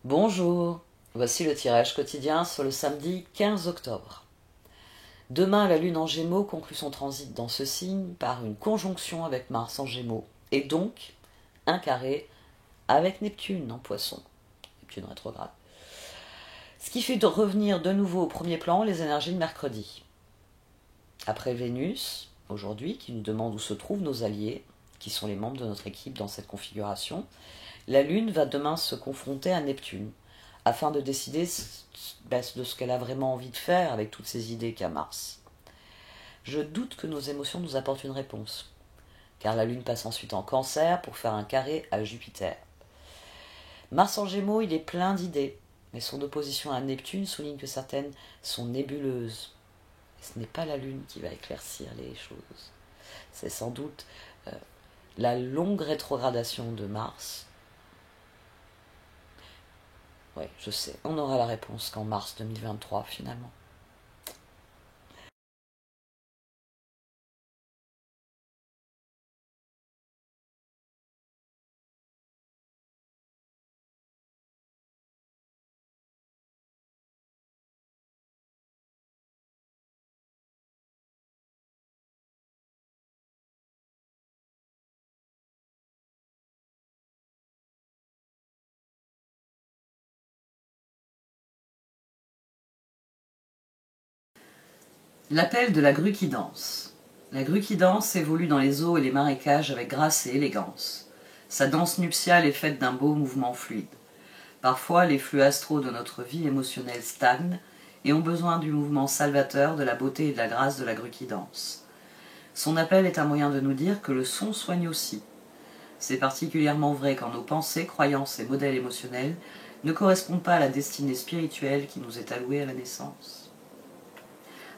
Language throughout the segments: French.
Bonjour, voici le tirage quotidien sur le samedi 15 octobre. Demain, la Lune en Gémeaux conclut son transit dans ce signe par une conjonction avec Mars en Gémeaux et donc un carré avec Neptune en Poisson, Neptune rétrograde. Ce qui fait revenir de nouveau au premier plan les énergies de mercredi. Après Vénus, aujourd'hui, qui nous demande où se trouvent nos alliés, qui sont les membres de notre équipe dans cette configuration, la Lune va demain se confronter à Neptune, afin de décider de ce qu'elle a vraiment envie de faire avec toutes ces idées qu'a Mars. Je doute que nos émotions nous apportent une réponse, car la Lune passe ensuite en Cancer pour faire un carré à Jupiter. Mars en Gémeaux, il est plein d'idées, mais son opposition à Neptune souligne que certaines sont nébuleuses. Et ce n'est pas la Lune qui va éclaircir les choses. C'est sans doute la longue rétrogradation de Mars. Oui, je sais, on aura la réponse qu'en mars 2023 finalement. L'appel de la grue qui danse. La grue qui danse évolue dans les eaux et les marécages avec grâce et élégance. Sa danse nuptiale est faite d'un beau mouvement fluide. Parfois, les flux astraux de notre vie émotionnelle stagnent et ont besoin du mouvement salvateur, de la beauté et de la grâce de la grue qui danse. Son appel est un moyen de nous dire que le son soigne aussi. C'est particulièrement vrai quand nos pensées, croyances et modèles émotionnels ne correspondent pas à la destinée spirituelle qui nous est allouée à la naissance.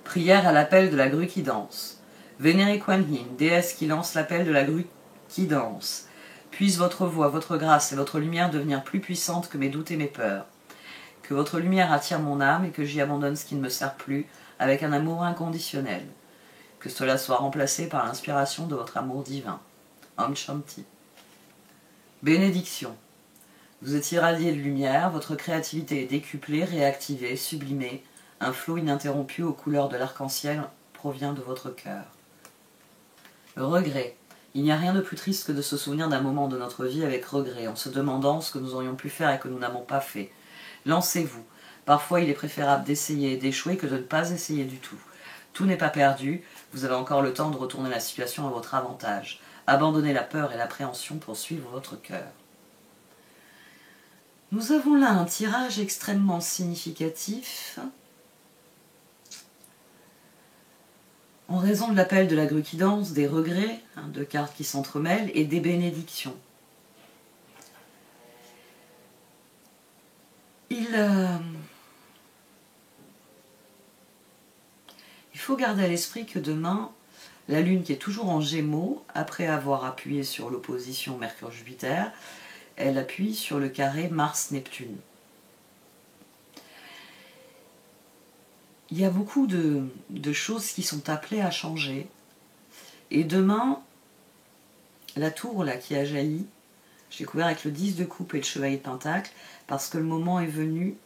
Prière à l'appel de la grue qui danse. Vénérée Kuan Yin, déesse qui lance l'appel de la grue qui danse. Puisse votre voix, votre grâce et votre lumière devenir plus puissantes que mes doutes et mes peurs. Que votre lumière attire mon âme et que j'y abandonne ce qui ne me sert plus avec un amour inconditionnel. Que cela soit remplacé par l'inspiration de votre amour divin. Om Shanti. Bénédiction. Vous êtes irradié de lumière, votre créativité est décuplée, réactivée, sublimée. Un flot ininterrompu aux couleurs de l'arc-en-ciel provient de votre cœur. Regret. Il n'y a rien de plus triste que de se souvenir d'un moment de notre vie avec regret, en se demandant ce que nous aurions pu faire et que nous n'avons pas fait. Lancez-vous. Parfois, il est préférable d'essayer et d'échouer que de ne pas essayer du tout. Tout n'est pas perdu, vous avez encore le temps de retourner la situation à votre avantage. Abandonnez la peur et l'appréhension pour suivre votre cœur. Nous avons là un tirage extrêmement significatif en raison de l'appel de la grue qui danse, des regrets, deux cartes qui s'entremêlent, et des bénédictions. Il faut garder à l'esprit que demain, la Lune qui est toujours en Gémeaux, après avoir appuyé sur l'opposition Mercure-Jupiter, elle appuie sur le carré Mars-Neptune. Il y a beaucoup de choses qui sont appelées à changer. Et demain, la tour là qui a jailli, j'ai couvert avec le 10 de coupe et le chevalier de pentacle, parce que le moment est venu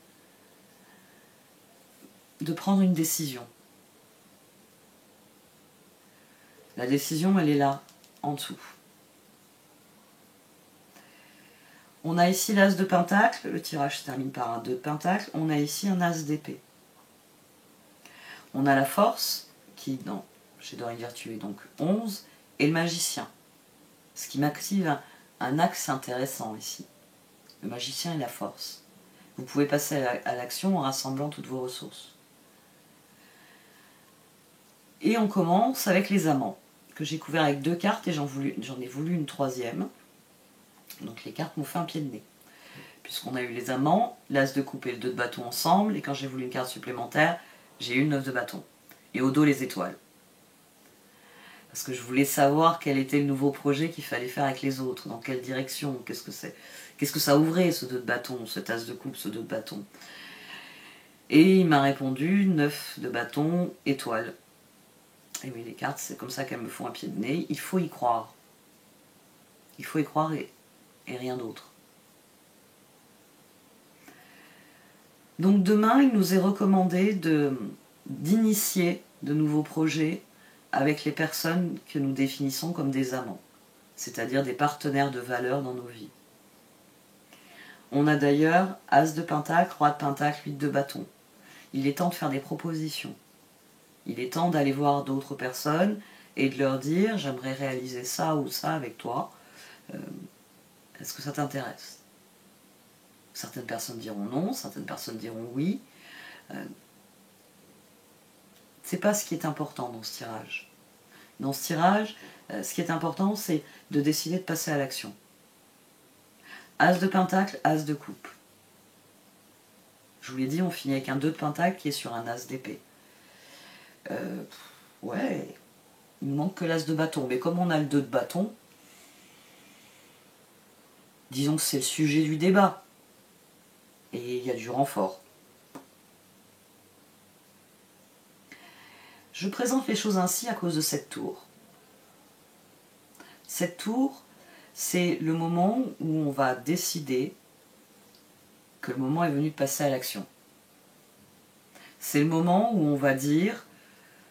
de prendre une décision. La décision, elle est là, en dessous. On a ici l'as de pentacle, le tirage se termine par un 2 de pentacle, on a ici un as d'épée. On a la force, qui, chez Dorine Virtue, est donc 11, et le magicien. Ce qui m'active un axe intéressant ici. Le magicien et la force. Vous pouvez passer à l'action en rassemblant toutes vos ressources. Et on commence avec les amants, que j'ai couvert avec 2 cartes et j'en ai voulu une 3e. Donc les cartes m'ont fait un pied de nez. Puisqu'on a eu les amants, l'as de coupe et le 2 de bâton ensemble, et quand j'ai voulu une carte supplémentaire, j'ai eu le 9 de bâton. Et au dos, les étoiles. Parce que je voulais savoir quel était le nouveau projet qu'il fallait faire avec les autres, dans quelle direction, qu'est-ce que ça ouvrait, ce 2 de bâton, cet as de coupe, ce 2 de bâton. Et il m'a répondu 9 de bâton, étoile. Et oui, les cartes, c'est comme ça qu'elles me font un pied de nez. Il faut y croire. Il faut y croire et rien d'autre. Donc demain, il nous est recommandé d'initier de nouveaux projets avec les personnes que nous définissons comme des amants, c'est-à-dire des partenaires de valeur dans nos vies. On a d'ailleurs As de Pentacle, Roi de Pentacle, 8 de bâton. Il est temps de faire des propositions. Il est temps d'aller voir d'autres personnes et de leur dire « j'aimerais réaliser ça ou ça avec toi. Est-ce que ça t'intéresse ?» Certaines personnes diront non, certaines personnes diront oui. C'est pas ce qui est important dans ce tirage. Dans ce tirage, ce qui est important, c'est de décider de passer à l'action. As de Pentacle, As de coupe. Je vous l'ai dit, on finit avec un 2 de Pentacle qui est sur un As d'épée. Ouais, il ne manque que l'As de bâton. Mais comme on a le 2 de bâton, disons que c'est le sujet du débat. Et il y a du renfort. Je présente les choses ainsi à cause de cette tour. Cette tour, c'est le moment où on va décider que le moment est venu de passer à l'action. C'est le moment où on va dire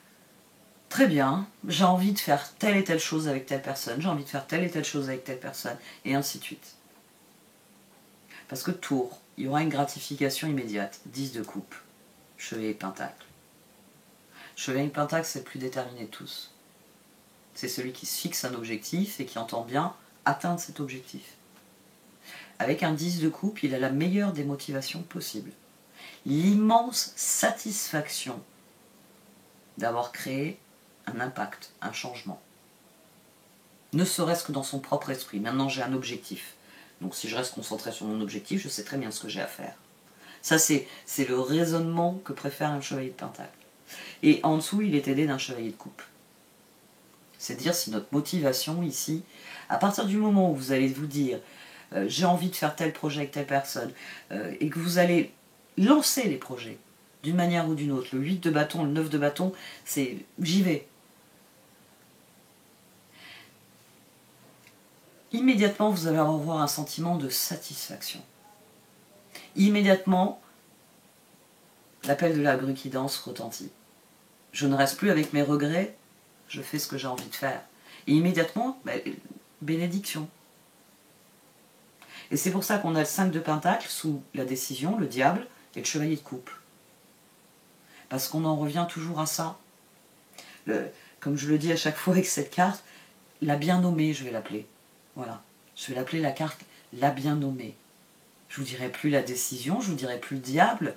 « Très bien, j'ai envie de faire telle et telle chose avec telle personne, j'ai envie de faire telle et telle chose avec telle personne, et ainsi de suite. » Parce que tour, il y aura une gratification immédiate. 10 de coupe, chevalier de pentacle. Chevalier de pentacle, c'est le plus déterminé de tous. C'est celui qui se fixe un objectif et qui entend bien atteindre cet objectif. Avec un 10 de coupe, il a la meilleure des motivations possibles. L'immense satisfaction d'avoir créé un impact, un changement. Ne serait-ce que dans son propre esprit. Maintenant, j'ai un objectif. Donc si je reste concentré sur mon objectif, je sais très bien ce que j'ai à faire. Ça, c'est le raisonnement que préfère un chevalier de pentacle. Et en dessous, il est aidé d'un chevalier de coupe. C'est dire si notre motivation ici, à partir du moment où vous allez vous dire j'ai envie de faire tel projet avec telle personne, et que vous allez lancer les projets d'une manière ou d'une autre, le 8 de bâton, le 9 de bâton, c'est j'y vais. Immédiatement, vous allez avoir un sentiment de satisfaction. Immédiatement, l'appel de la grue qui danse retentit. Je ne reste plus avec mes regrets, je fais ce que j'ai envie de faire. Et immédiatement, bénédiction. Et c'est pour ça qu'on a le 5 de pentacle sous la décision, le diable et le chevalier de coupe. Parce qu'on en revient toujours à ça. Comme je le dis à chaque fois avec cette carte, la bien nommée, je vais l'appeler. Voilà. Je vais l'appeler la carte la bien nommée. Je vous dirai plus la décision, je vous dirai plus le diable,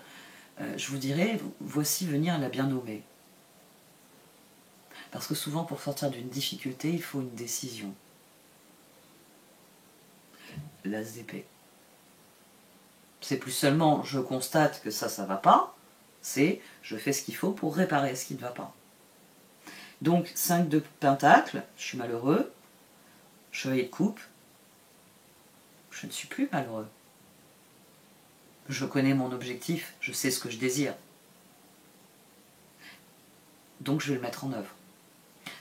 je vous dirai voici venir la bien nommée. Parce que souvent pour sortir d'une difficulté, il faut une décision. L'as d'épée. C'est plus seulement je constate que ça va pas, c'est je fais ce qu'il faut pour réparer ce qui ne va pas. Donc 5 de pentacle, je suis malheureux, chevalier de coupe, je ne suis plus malheureux. Je connais mon objectif, je sais ce que je désire. Donc je vais le mettre en œuvre.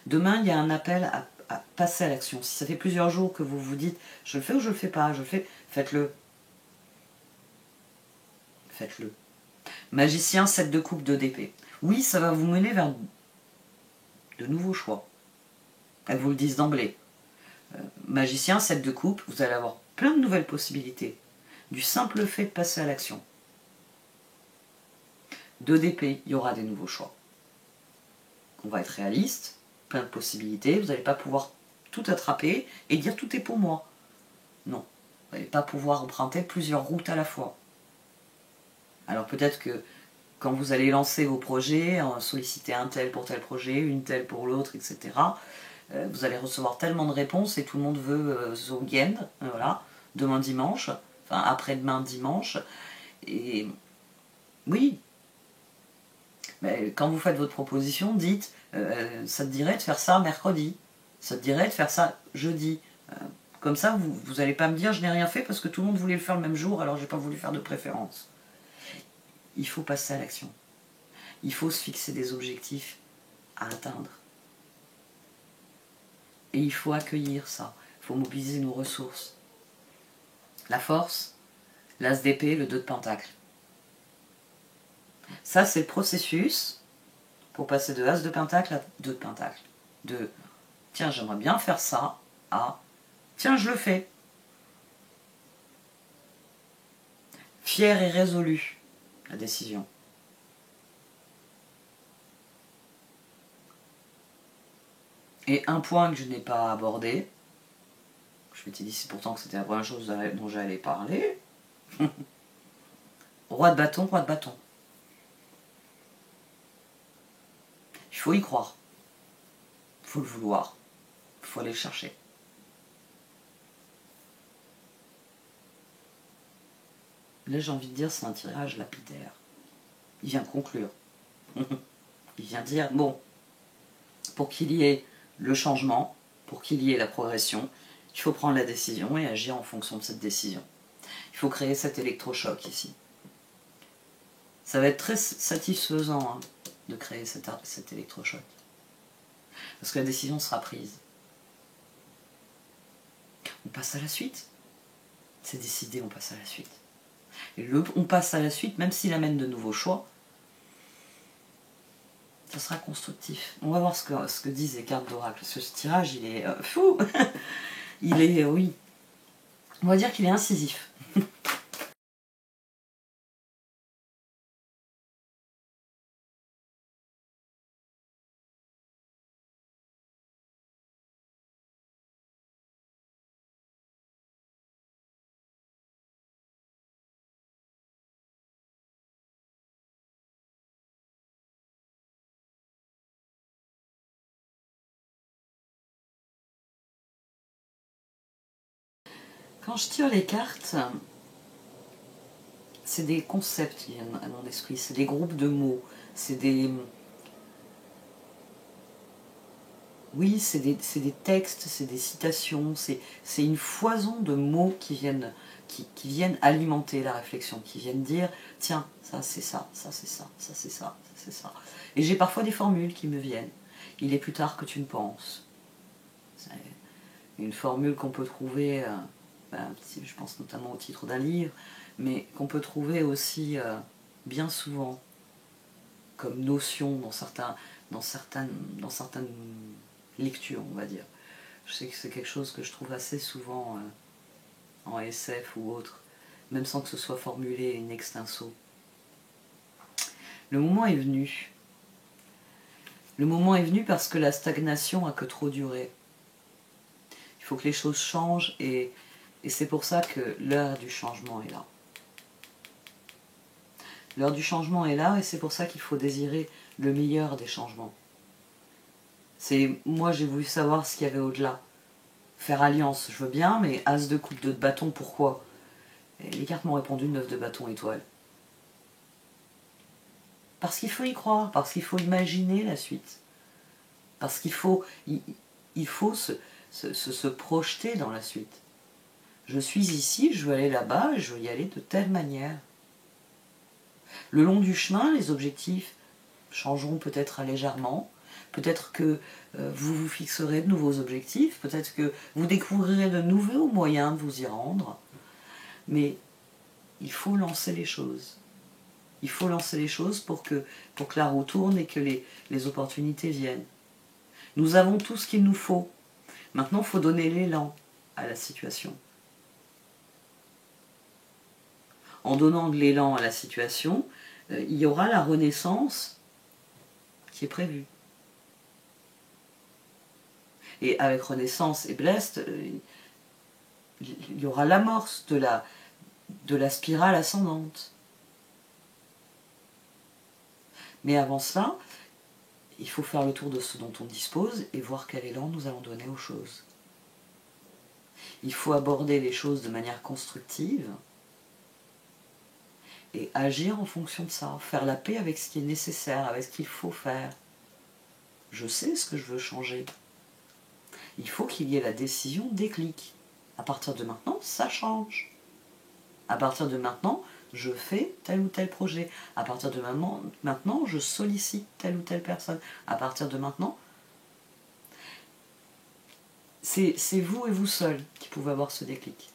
Demain, il y a un appel à passer à l'action. Si ça fait plusieurs jours que vous vous dites « je le fais ou je le fais pas, je le fais », faites-le. Faites-le. Magicien, 7 de coupe, 2 d'épée. Oui, ça va vous mener vers de nouveaux choix. Elles vous le disent d'emblée. Magicien, 7 de coupe, vous allez avoir plein de nouvelles possibilités. Du simple fait de passer à l'action. 2 d'épée, il y aura des nouveaux choix. On va être réaliste, plein de possibilités, vous n'allez pas pouvoir tout attraper et dire tout est pour moi. Non, vous n'allez pas pouvoir emprunter plusieurs routes à la fois. Alors peut-être que quand vous allez lancer vos projets, solliciter un tel pour tel projet, une telle pour l'autre, etc., vous allez recevoir tellement de réponses et tout le monde veut ce week-end, voilà, demain dimanche, enfin après-demain dimanche, et oui, mais quand vous faites votre proposition, dites ça te dirait de faire ça mercredi, ça te dirait de faire ça jeudi. Comme ça, vous n'allez pas me dire je n'ai rien fait parce que tout le monde voulait le faire le même jour, alors j'ai pas voulu faire de préférence. Il faut passer à l'action. Il faut se fixer des objectifs à atteindre. Et il faut accueillir ça. Il faut mobiliser nos ressources. La force, l'as d'épée, le 2 de pentacle. Ça, c'est le processus pour passer de As de Pentacle à 2 de Pentacle. De tiens, j'aimerais bien faire ça à tiens, je le fais. Fier et résolu, la décision. Et un point que je n'ai pas abordé, je m'étais dit pourtant que c'était la première chose dont j'allais parler. Roi de bâton, roi de bâton. Il faut y croire. Il faut le vouloir. Il faut aller le chercher. Là, j'ai envie de dire, c'est un tirage lapidaire. Il vient conclure. Il vient dire, bon, pour qu'il y ait le changement, pour qu'il y ait la progression, il faut prendre la décision et agir en fonction de cette décision. Il faut créer cet électrochoc ici. Ça va être très satisfaisant hein, de créer cet électrochoc. Parce que la décision sera prise. On passe à la suite. C'est décidé, on passe à la suite. Et on passe à la suite, même s'il amène de nouveaux choix, ça sera constructif. On va voir ce que disent les cartes d'oracle. Parce que ce tirage, il est fou. Il est, oui. On va dire qu'il est incisif. Quand je tire les cartes, c'est des concepts qui viennent à mon esprit, c'est des groupes de mots, c'est des... Oui, c'est des textes, c'est des citations, c'est une foison de mots qui viennent alimenter la réflexion, qui viennent dire, tiens, ça c'est ça, ça c'est ça, ça c'est ça, ça c'est ça. Et j'ai parfois des formules qui me viennent. Il est plus tard que tu ne penses. C'est une formule qu'on peut trouver... je pense notamment au titre d'un livre, mais qu'on peut trouver aussi bien souvent comme notion dans certaines lectures, on va dire. Je sais que c'est quelque chose que je trouve assez souvent en SF ou autre, même sans que ce soit formulé in extenso. Le moment est venu. Le moment est venu parce que la stagnation a que trop duré. Il faut que les choses changent et c'est pour ça que l'heure du changement est là. L'heure du changement est là et c'est pour ça qu'il faut désirer le meilleur des changements. Moi j'ai voulu savoir ce qu'il y avait au-delà. Faire alliance, je veux bien, mais as de coupe, 2 de bâton, pourquoi? Et les cartes m'ont répondu 9 de bâton, étoile. Parce qu'il faut y croire, parce qu'il faut imaginer la suite. Parce qu'il faut, se projeter dans la suite. Je suis ici, je veux aller là-bas, je veux y aller de telle manière. Le long du chemin, les objectifs changeront peut-être légèrement. Peut-être que vous vous fixerez de nouveaux objectifs. Peut-être que vous découvrirez de nouveaux moyens de vous y rendre. Mais il faut lancer les choses. Il faut lancer les choses pour que la roue tourne et que les opportunités viennent. Nous avons tout ce qu'il nous faut. Maintenant, il faut donner l'élan à la situation. En donnant de l'élan à la situation, il y aura la renaissance qui est prévue. Et avec renaissance et blessed, il y aura l'amorce de la spirale ascendante. Mais avant cela, il faut faire le tour de ce dont on dispose et voir quel élan nous allons donner aux choses. Il faut aborder les choses de manière constructive et agir en fonction de ça, faire la paix avec ce qui est nécessaire, avec ce qu'il faut faire. Je sais ce que je veux changer. Il faut qu'il y ait la décision déclic. À partir de maintenant, ça change. À partir de maintenant, je fais tel ou tel projet. À partir de maintenant, je sollicite telle ou telle personne. À partir de maintenant, c'est vous et vous seul qui pouvez avoir ce déclic.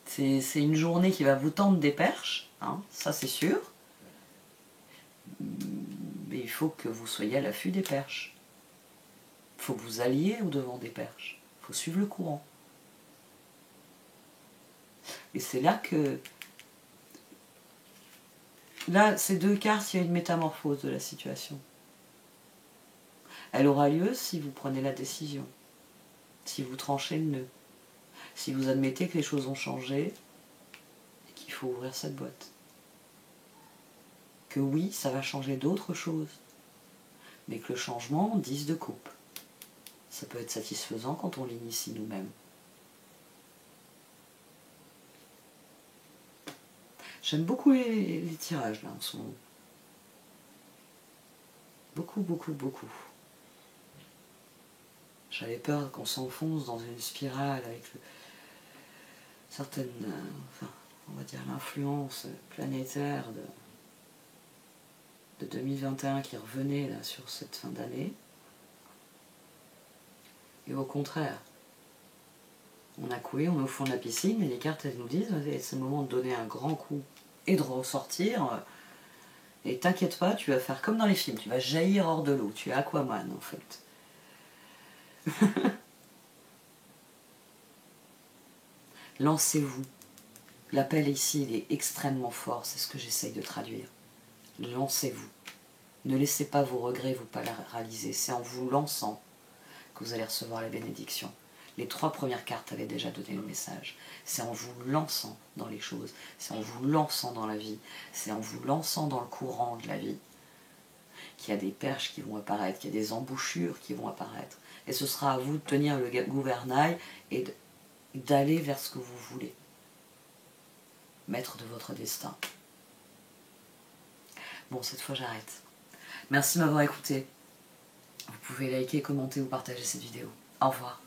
C'est une journée qui va vous tendre des perches, hein, ça c'est sûr. Mais il faut que vous soyez à l'affût des perches. Il faut que vous alliez au-devant des perches. Il faut suivre le courant. Et c'est là que... Là, ces deux cartes, il y a une métamorphose de la situation. Elle aura lieu si vous prenez la décision, si vous tranchez le nœud, si vous admettez que les choses ont changé et qu'il faut ouvrir cette boîte. Que oui, ça va changer d'autres choses, mais que le changement, 10 de coupe. Ça peut être satisfaisant quand on l'initie nous-mêmes. J'aime beaucoup les tirages là en ce moment. Beaucoup, beaucoup, beaucoup. J'avais peur qu'on s'enfonce dans une spirale avec certaines, enfin, on va dire l'influence planétaire de 2021 qui revenait là, sur cette fin d'année. Et au contraire, on a coulé, on est au fond de la piscine, et les cartes elles nous disent c'est le moment de donner un grand coup et de ressortir. Et t'inquiète pas, tu vas faire comme dans les films, tu vas jaillir hors de l'eau, tu es Aquaman en fait. Lancez-vous. L'appel ici, il est extrêmement fort, c'est ce que j'essaye de traduire. Lancez-vous. Ne laissez pas vos regrets vous paralyser, c'est en vous lançant que vous allez recevoir la bénédiction. Les 3 premières cartes avaient déjà donné le message. C'est en vous lançant dans les choses, c'est en vous lançant dans la vie, c'est en vous lançant dans le courant de la vie qu'il y a des perches qui vont apparaître, qu'il y a des embouchures qui vont apparaître. Et ce sera à vous de tenir le gouvernail et d'aller vers ce que vous voulez. Maître de votre destin. Bon, cette fois j'arrête. Merci de m'avoir écouté. Vous pouvez liker, commenter ou partager cette vidéo. Au revoir.